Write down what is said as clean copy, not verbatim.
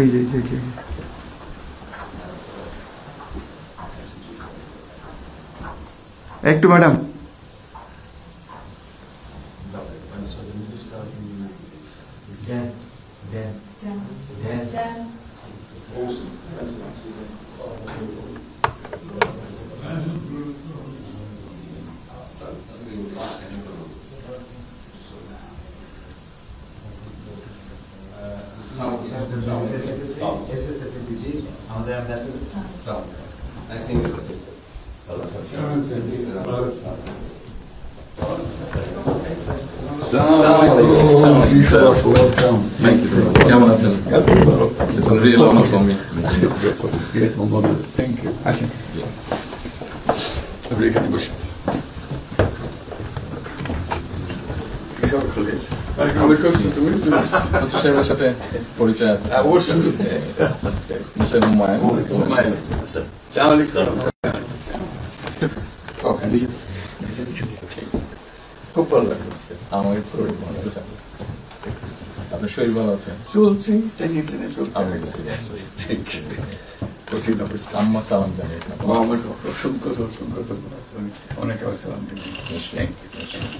এই যে এই যে একটু ম্যাডাম আমাদের অ্যাম্বাসেডর কেমন আছেন? It's a real honor for me. Thank you আসেন আপনি এখানে বসে সাহেবের সাথে পরিচয় আছে অবশ্যই খুব ভালো লাগলো আমাকে শরীর ভালো আছে আপনার শরীর ভালো আছে চলছি টেনে টেনে আমি বুঝতে পারছি কঠিন অবস্থা আম্মা সালাম জানিয়েছেন আমাকে অসংখ্য অনেক সালাম থ্যাংক ইউ